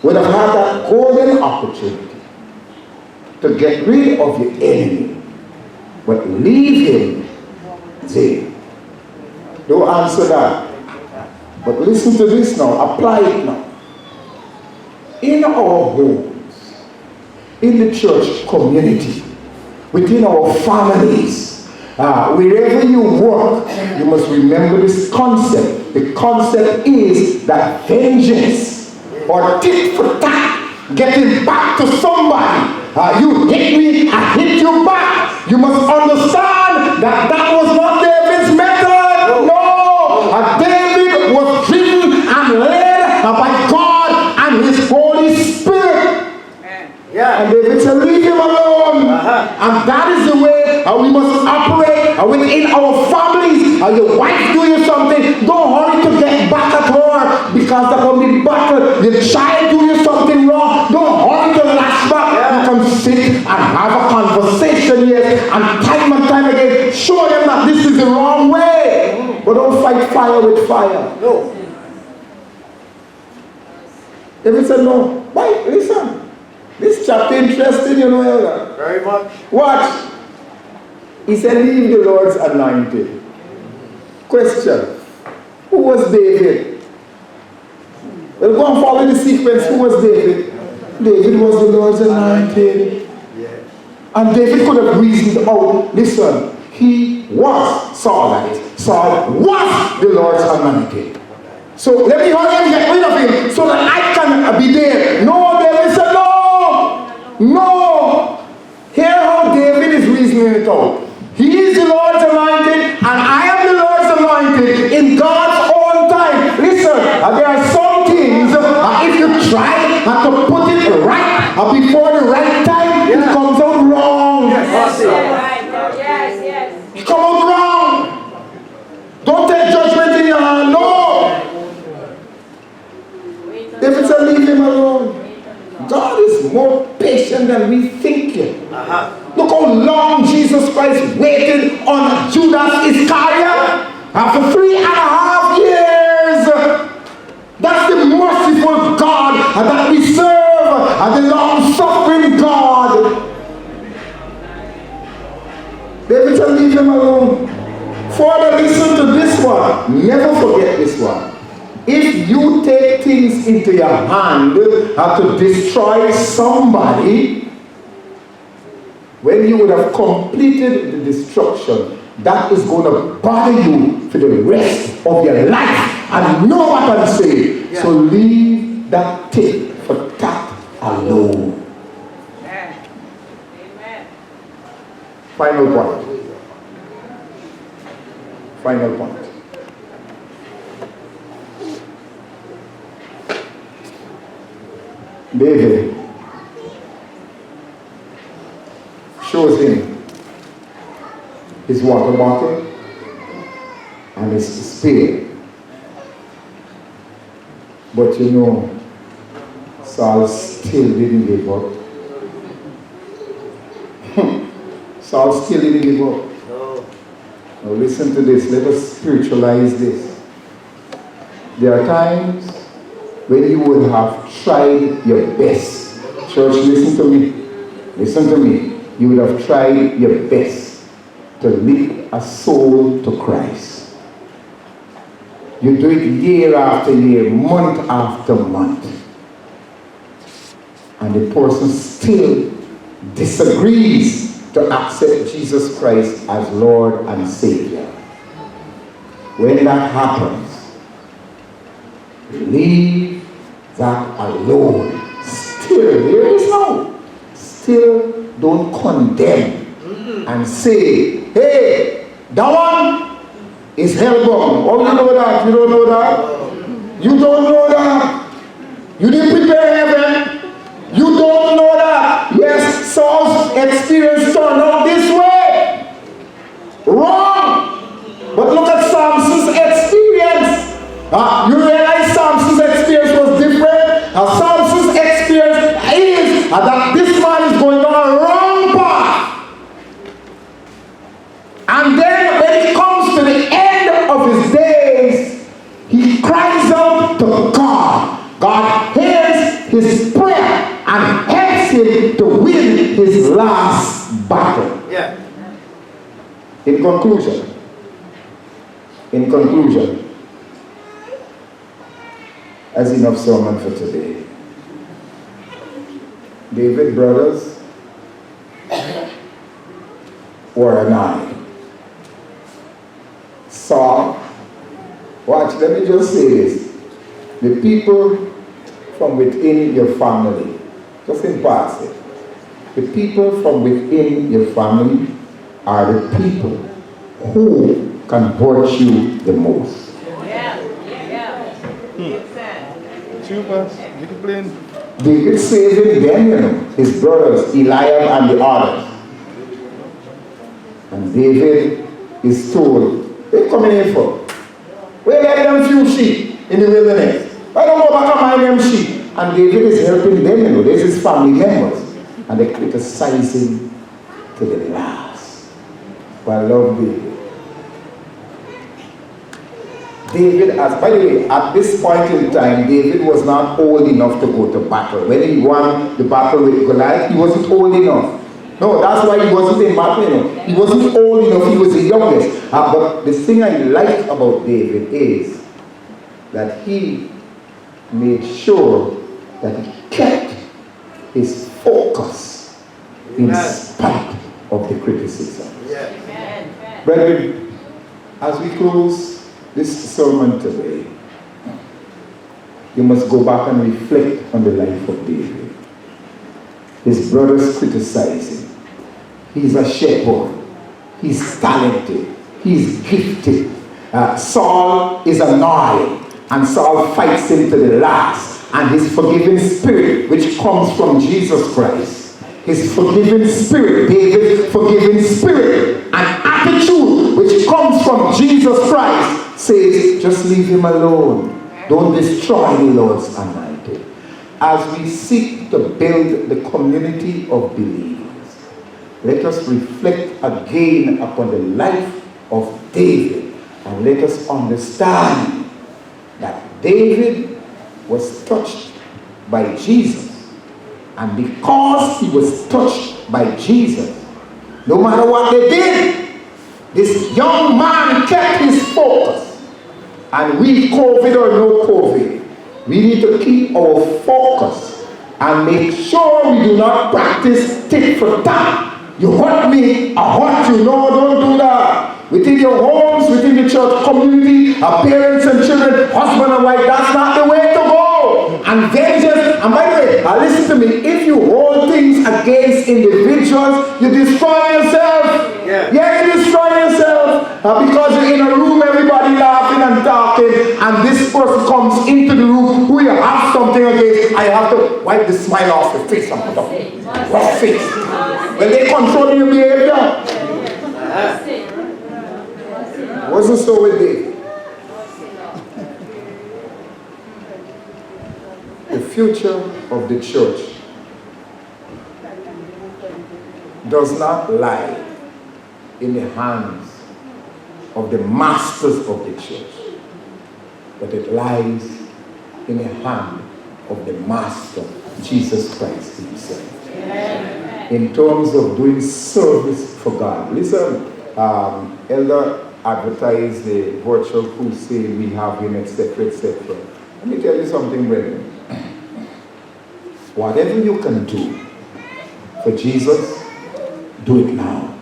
would have had that golden opportunity to get rid of your enemy, but leave him there. Don't answer that. But listen to this now, apply it now. In our homes, in the church community, within our families, wherever you work, you must remember this concept. The concept is that vengeance or tit for tat, getting back to somebody. You hit me, I hit you back. You must understand that that was not David's method. No, David was driven and led by God and his Holy Spirit. Yeah. And David said, leave him alone. And that is the way we must operate within our families. Your wife do you something, don't hurry to get back at her, because there will be battle. Your child do you something wrong, don't hurry to lash back. Yeah. You can sit and have a conversation here, and time again show them that this is the wrong way. But don't fight fire with fire. No. David said, no. Why? Listen. This chapter interesting, you know, Elder. Very much. Watch. He said, leave the Lord's anointed. Question. Who was David? Well, go and follow the sequence. Who was David? David was the Lord's anointed. Yes. And David could have reasoned out, listen, he was Saul. Saul was the Lord's anointed. So let me hurry and get rid of him so that I can be there. No, David said, no. No! Hear how David is reasoning it out. He is the Lord's anointed, and I am the Lord's anointed in God's own time. Listen, there are some things, if you try to put it right before the right time, it comes out wrong. Yes. It comes out wrong. Don't take judgment in your hand. No! David said, leave him alone. God is more patient than we think him. Look how long Jesus Christ waited on Judas Iscariot. For 3.5 years. That's the merciful God that we serve. The long-suffering God. David said, leave him alone. Further, listen to this one. Never forget this one. If you take things into your hand to destroy somebody, when you would have completed the destruction, that is going to bother you for the rest of your life. And know what I'm saying. Yeah. So leave that tit for tat alone. Amen. Final point. Final point. David shows him his water bottle and his spear. But you know, Saul still didn't give up. Saul still didn't give up. Now listen to this. Let us spiritualize this. There are times when you would have tried your best. Church, listen to me. Listen to me. You would have tried your best to lead a soul to Christ. You do it year after year, month after month. And the person still disagrees to accept Jesus Christ as Lord and Savior. When that happens, leave that alone. Still, here it is now. Still don't condemn and say, hey, that one is hellbound. Oh, you know that? You don't know that? You don't know that? You didn't prepare heaven? You don't know that? Yes, Saul's experience turned out this way. Wrong. But look at Samson's experience. You realize Samson's experience was different? Samson's experience is that this man is going on a wrong path. And then when he comes to the end of his days, he cries out to God. God hears his prayer and helps him to win his last battle. Yeah. In conclusion, that's enough sermon for today. David, brothers, were an eye. Saul, watch, let me just say this. The people from within your family, just in passing, the people from within your family are the people who can hurt you the most. David saving them, his brothers, Eliab and the others. And David is told, they're coming in for. We let them few sheep in the wilderness. Why don't go back and mind them sheep? And David is helping them, This is family members. And they criticize him to the last. But I love David. David, by the way, at this point in time, David was not old enough to go to battle. When he won the battle with Goliath, he wasn't old enough. No, that's why he wasn't in battle. He wasn't old enough, he was the youngest. But the thing I like about David is that he made sure that he kept his focus in spite of the criticism. Brethren, as we close this sermon today, you must go back and reflect on the life of David. His brothers criticize him. He's a shepherd. He's talented. He's gifted. Saul is annoyed, and Saul fights him to the last. And his forgiving spirit, which comes from Jesus Christ, his forgiving spirit, David's forgiving spirit, and attitude, which comes from Jesus Christ, says, just leave him alone. Don't destroy the Lord's anointed. As we seek to build the community of believers, let us reflect again upon the life of David, and let us understand that David was touched by Jesus. And because he was touched by Jesus, no matter what they did, this young man kept his focus. And we, COVID or no COVID, we need to keep our focus and make sure we do not practice tit for tat. You hurt me, I hurt you. No, don't do that. Within your homes, within the church community, our parents and children, husband and wife, that's not the way to go. And vengeance, and by the way, listen to me, if you hold things against individuals, you destroy yourself. Yeah, you destroy yourself. Because you're in a room, everybody laughing and talking, and this person comes into the room who you have something against, and you have to wipe the smile off your face and put up rough face. When they control your behavior. Wasn't so with David. The future of the church does not lie in the hands of the masters of the church, but it lies in the hand of the master, Jesus Christ himself. Amen. In terms of doing service for God. Listen, Elder advertised the virtual crusade we have in etc., etc. Let me tell you something, brethren. Whatever you can do for Jesus, do it now.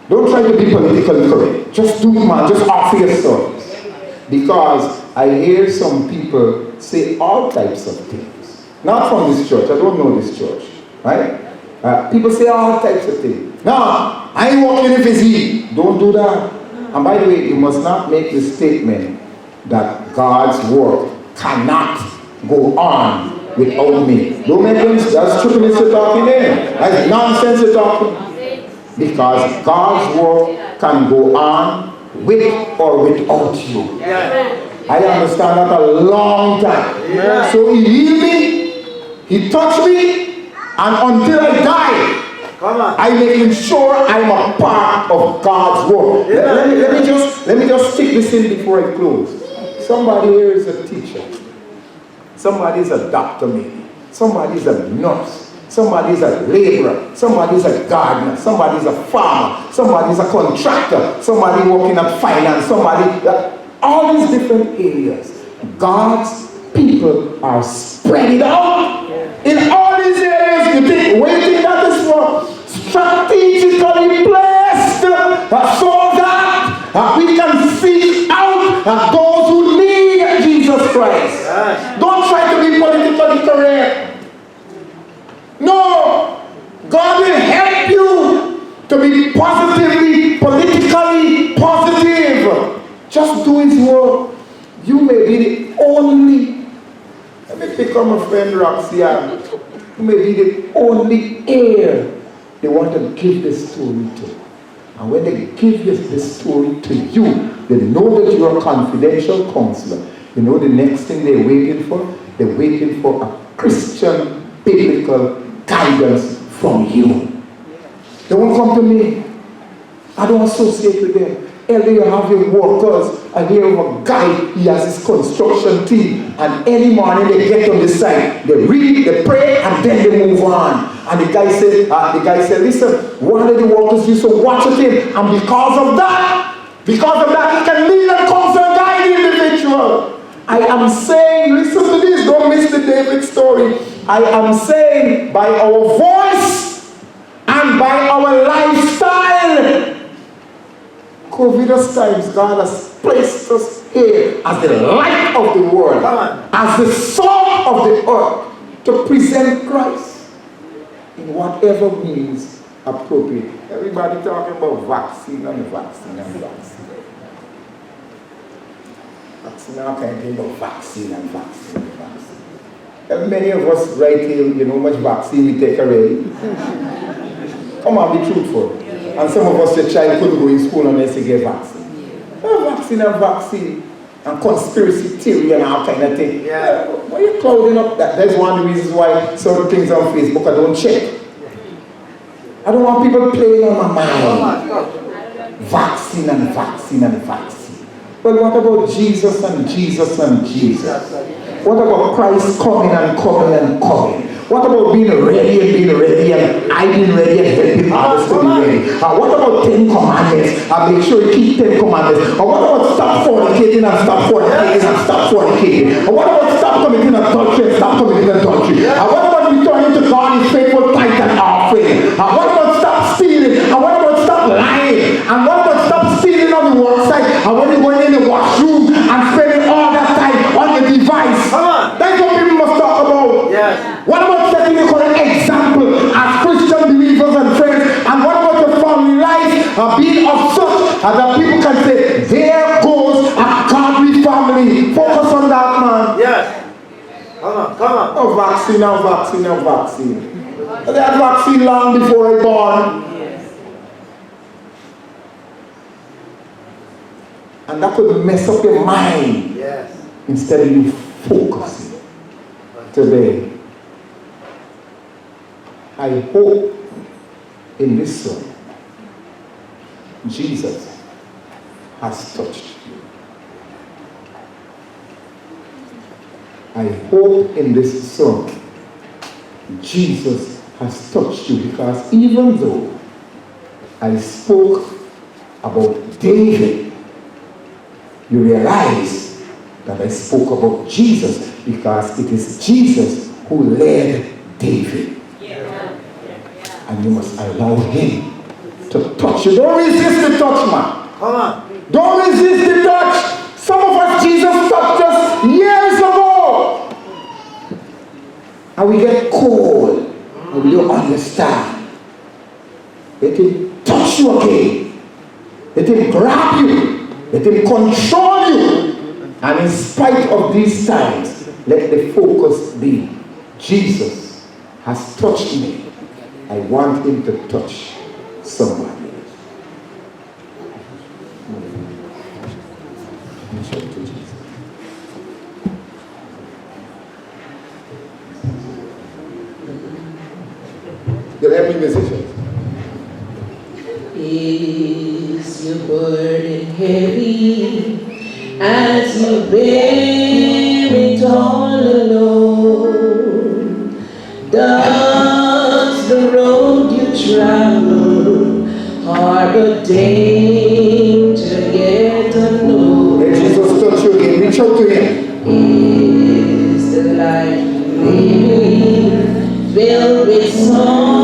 Don't try to be politically correct. Just do it, man. Just offer your service. Because I hear some people say all types of things. Not from this church. I don't know this church. Right? People say all types of things. No, I ain't walking if it's he. Don't do that. And by the way, you must not make the statement that God's work cannot go on without me. Don't make them, that's stupidness you're talking there. That's nonsense you're talking. Because God's work can go on with or without you. I understand that a long time. So he healed me, he touched me, and until I die, I'm making sure I'm a part of God's work. Let me just stick this in before I close. Somebody here is a teacher. Somebody's a doctor maybe. Somebody's a nurse. Somebody's a laborer. Somebody's a gardener. Somebody's a farmer. Somebody's a contractor. Somebody working at finance. All these different areas. God's people are spread out in all these areas. You think waiting that is for strategically placed so that we can seek out those who need Jesus Christ. Don't try to be politically correct. No, God will help you to be positively, politically positive. Just do His work. You may be the only, let me pick on my friend Roxy, you may be the only heir they want to give this story to. And when they give this story to you, they know that you're a confidential counselor. You know the next thing they're waiting for? They're waiting for a Christian biblical guidance from you. They won't come to me. I don't associate with them. Elder, you have your workers. I hear of a guy, he has his construction team, and any morning they get on the site, they read, they pray, and then they move on. And the guy said, listen, one of the workers used to watch at him, and because of that, he can lead and counsel and guide the individual. I am saying, listen to this, don't miss the David story. I am saying, by our voice and by our lifestyle, COVIDous times, God has placed us here as the light of the world, as the salt of the earth, to present Christ in whatever means appropriate. Everybody talking about vaccine and vaccine and vaccine. Now can I think about vaccine and vaccine and vaccine. And many of us right here, you know how much vaccine we take already. Come on, be truthful. And some of us, your child couldn't go in school unless they get vaccine. Vaccine and vaccine and conspiracy theory and all kind of thing. Why are you clouding up that? That's one of the reasons why certain things on Facebook I don't check. I don't want people playing on my mind. Vaccine and vaccine and vaccine. Well, what about Jesus and Jesus and Jesus? What about Christ coming and coming and coming? What about being ready and I being ready and helping others to be ready? What about 10 commandments? Make sure you keep 10 commandments. What about stop fornicating and stop fornicating and stop fornicating? What about stop committing adultery and stop committing adultery? What about returning to God in faithful tithe and offering? What about stop stealing? And what about stop lying? And what about stop stealing on the work site? And when you're going in the washroom and spending all that time on the device? That's what people must talk about. Yes. What about setting the correct example as Christian believers and friends? And what about your family life being of such that people can say, there goes a godly family. Focus on that, man. Yes. Come on. No vaccine, no vaccine, no vaccine. They had vaccine long before I was born. Yes. And that could mess up your mind. Yes. Instead of you focusing today. I hope in this song, Jesus has touched you. I hope in this song, Jesus has touched you, because even though I spoke about David, you realize that I spoke about Jesus, because it is Jesus who led David. And you must allow him to touch you. Don't resist the touch, man. Come on. Don't resist the touch. Some of us, Jesus touched us years ago. And we get cold. And we don't understand. Let him touch you again. Let him grab you. Let him control you. And in spite of these times, let the focus be, Jesus has touched me. I want him to touch somebody. You'll help me, musicians. Is your burden heavy as you bear it all alone? danger yet unknown. Let Jesus touch you again. Reach out to him. Is the life we live filled with song?